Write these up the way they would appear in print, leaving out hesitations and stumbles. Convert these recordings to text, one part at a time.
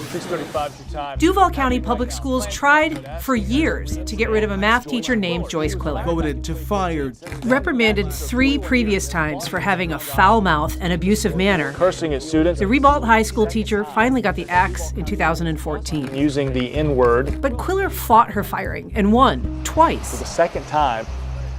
6:35 your time. Duval County Public Schools tried for years to get rid of a math teacher named Joyce Quiller. Voted to fire. Reprimanded 3 previous times for having a foul mouth and abusive manner. Cursing at students. The Ribault High School teacher finally got the axe in 2014. Using the N-word. But Quiller fought her firing and won twice. The second time.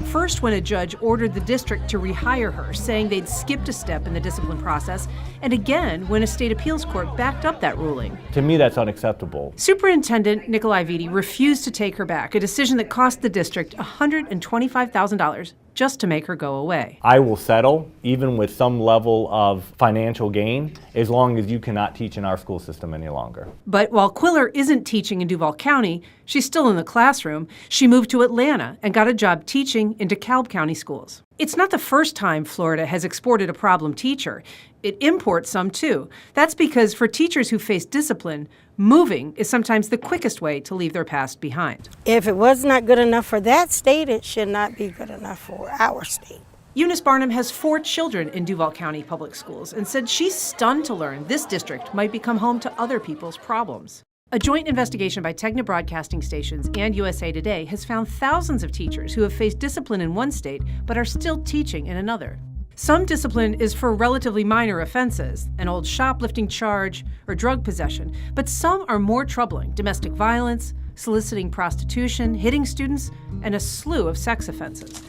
First, when a judge ordered the district to rehire her, saying they'd skipped a step in the discipline process, and again when a state appeals court backed up that ruling. To me, that's unacceptable. Superintendent Nikolai Vitti refused to take her back, a decision that cost the district $125,000 just to make her go away. I will settle, even with some level of financial gain, as long as you cannot teach in our school system any longer. But while Quiller isn't teaching in Duval County, she's still in the classroom. She moved to Atlanta and got a job teaching in DeKalb County schools. It's not the first time Florida has exported a problem teacher. It imports some too. That's because for teachers who face discipline, moving is sometimes the quickest way to leave their past behind. If it was not good enough for that state, it should not be good enough for our state. Eunice Barnum has 4 children in Duval County Public Schools and said she's stunned to learn this district might become home to other people's problems. A joint investigation by Tegna Broadcasting Stations and USA Today has found thousands of teachers who have faced discipline in one state but are still teaching in another. Some discipline is for relatively minor offenses, an old shoplifting charge or drug possession, but some are more troubling: domestic violence, soliciting prostitution, hitting students, and a slew of sex offenses.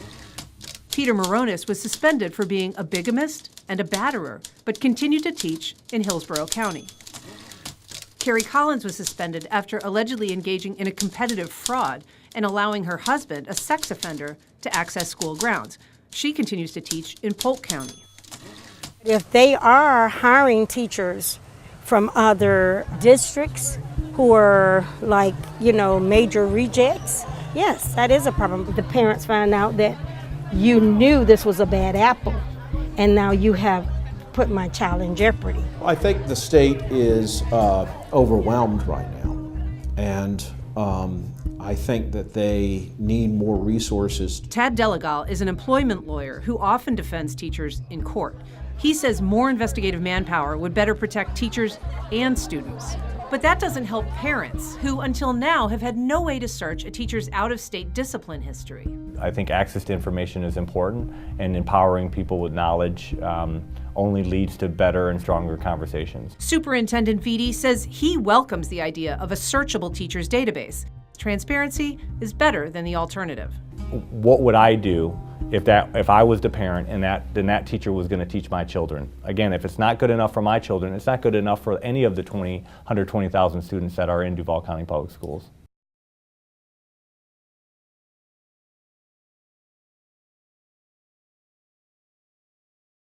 Peter Moronis was suspended for being a bigamist and a batterer, but continued to teach in Hillsborough County. Carrie Collins was suspended after allegedly engaging in a competitive fraud and allowing her husband, a sex offender, to access school grounds. She continues to teach in Polk County. If they are hiring teachers from other districts who are major rejects, yes, that is a problem. The parents find out that you knew this was a bad apple and now you have put my child in jeopardy. I think the state is overwhelmed right now, and I think that they need more resources. Tad Delegal is an employment lawyer who often defends teachers in court. He says more investigative manpower would better protect teachers and students. But that doesn't help parents, who until now have had no way to search a teacher's out-of-state discipline history. I think access to information is important, and empowering people with knowledge only leads to better and stronger conversations. Superintendent Vitti says he welcomes the idea of a searchable teacher's database. Transparency is better than the alternative. What would I do if I was the parent and then that teacher was going to teach my children? Again, if it's not good enough for my children, it's not good enough for any of the 120,000 students that are in Duval County Public Schools.